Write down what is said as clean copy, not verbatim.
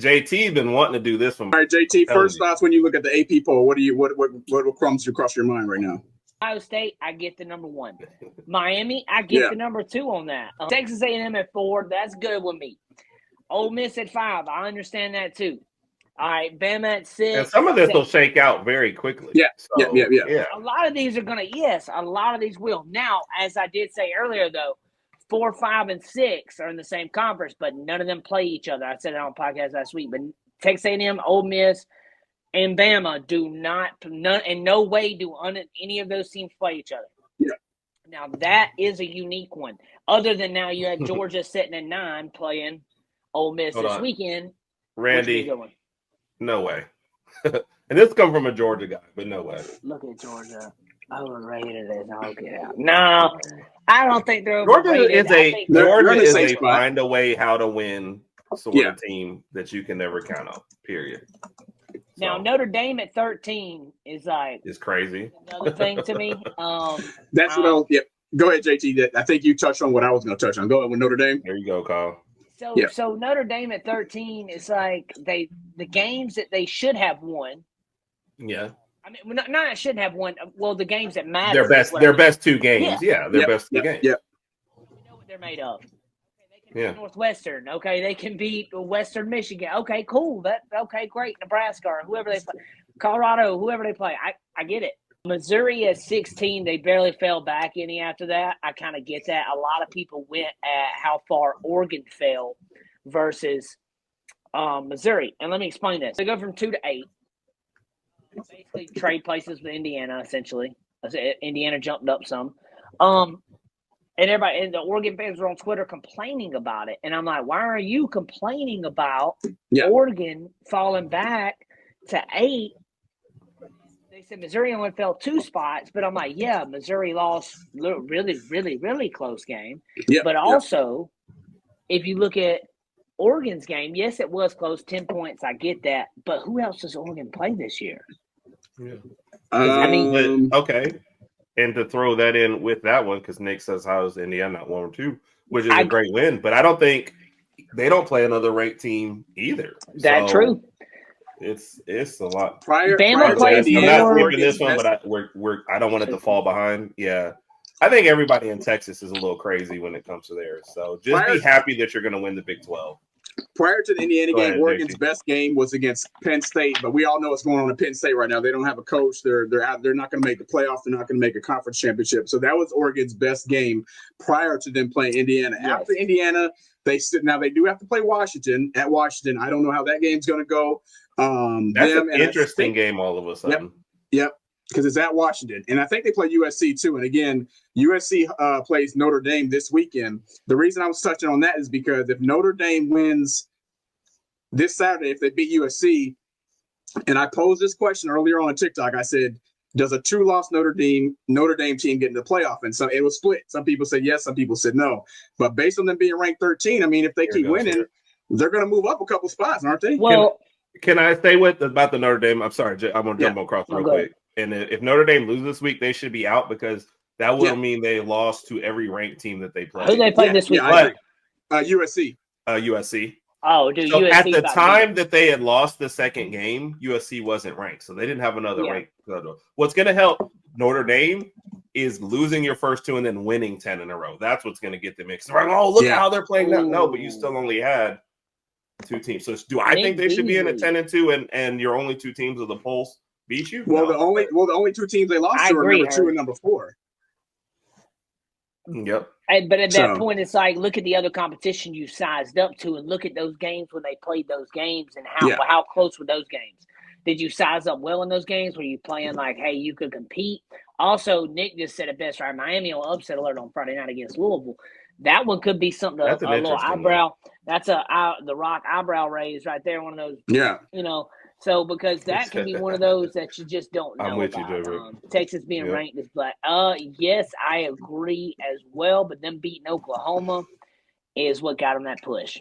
JT been wanting to do this one. All right, JT. First thoughts when you look at the AP poll. What comes across your mind right now? Ohio State, I get the number 1. Miami, I get the number 2 on that. Texas A&M at 4, that's good with me. Ole Miss at 5, I understand that too. All right, Bama at 6. And some of this will shake out very quickly. Yeah. A lot of these are going to, a lot of these will. Now, as I did say earlier, though, 4, 5, and 6 are in the same conference, but none of them play each other. I said it on podcast last week. But Texas A&M, Ole Miss, and Bama do not, in no way do any of those teams play each other. Yeah. Now, that is a unique one. Other than now, you had Georgia sitting at 9 playing Ole Miss this weekend. Randy, no way. And this comes from a Georgia guy, but no way. Look at Georgia. Overrated as all get out. No, I don't think they're overrated. Georgia is a spot. Find a way how to win sort of team that you can never count on, period. Now, Notre Dame at 13 is like... It's crazy. Another thing to me. That's what I'll... Yep. Go ahead, JT. I think you touched on what I was going to touch on. Go ahead with Notre Dame. There you go, Kyle. So Notre Dame at 13 is like the games that they should have won. Yeah. I mean, not should have won. Well, the games that matter. Their best 2 games. Yeah, their best 2 games. Yeah. We know what they're made of. Okay, they can beat Northwestern. Okay, they can beat Western Michigan. Okay, cool. Okay, great. Nebraska or whoever they play. Colorado, whoever they play. I get it. Missouri at 16, they barely fell back any after that. I kind of get that. A lot of people went at how far Oregon fell versus Missouri. And let me explain this. They go from 2 to 8. Basically trade places with Indiana, essentially. Indiana jumped up some. And the Oregon fans were on Twitter complaining about it. And I'm like, why are you complaining about Oregon falling back to 8? They said Missouri only fell 2 spots, but I'm like, Missouri lost really, really, really close game. But also, if you look at Oregon's game, yes, it was close, 10 points. I get that. But who else does Oregon play this year? Yeah. Okay. And to throw that in with that one, because Nick says, how's Indiana not 1 or 2, which is a great win. But I don't think they don't play another ranked team either. That's true. It's a lot. Bama plays I'm more. not skipping this one, but I don't want it to fall behind. Yeah. I think everybody in Texas is a little crazy when it comes to theirs. So just be happy that you're going to win the Big 12. Prior to the Indiana game, Oregon's best game was against Penn State, but we all know what's going on in Penn State right now. They don't have a coach. They're out. They're not going to make the playoffs. They're not going to make a conference championship. So that was Oregon's best game prior to them playing Indiana. Yes. After Indiana, they do have to play Washington at Washington. I don't know how that game's going to go. That's an interesting game all of a sudden. Yep. Because it's at Washington. And I think they play USC too. And again, USC plays Notre Dame this weekend. The reason I was touching on that is because if Notre Dame wins this Saturday, if they beat USC, and I posed this question earlier on TikTok, I said, does a 2-loss Notre Dame team get into the playoff? And so it was split. Some people said yes, some people said no. But based on them being ranked 13, I mean, if they keep winning, they're going to move up a couple spots, aren't they? Well, can I stay about the Notre Dame? I'm sorry, I'm going to jump across real quick. And if Notre Dame loses this week, they should be out because that will mean they lost to every ranked team that they play. Who they play this week? USC. USC. Oh, dude. So USC at the time that they had lost the second game, USC wasn't ranked, so they didn't have another rank. What's going to help Notre Dame is losing your first 2 and then winning 10 in a row. That's what's going to get them mixed. Like, oh, look at how they're playing now. No, but you still only had 2 teams. So do I think they should be in a 10-2 and your only 2 teams of the polls beat you? Well, the only 2 teams they lost to are number 2 and number 4. Yep. But at that point, it's like, look at the other competition you sized up to and look at those games when they played those games and how close were those games. Did you size up well in those games? Were you playing like, hey, you could compete? Also, Nick just said it best, right? Miami will upset alert on Friday night against Louisville. That one could be something, a little eyebrow. That's the Rock eyebrow raise right there. One of those, So because that can be one of those that you just don't know. I'm with about. you, David. Texas being ranked as black. Yes, I agree as well. But them beating Oklahoma is what got them that push.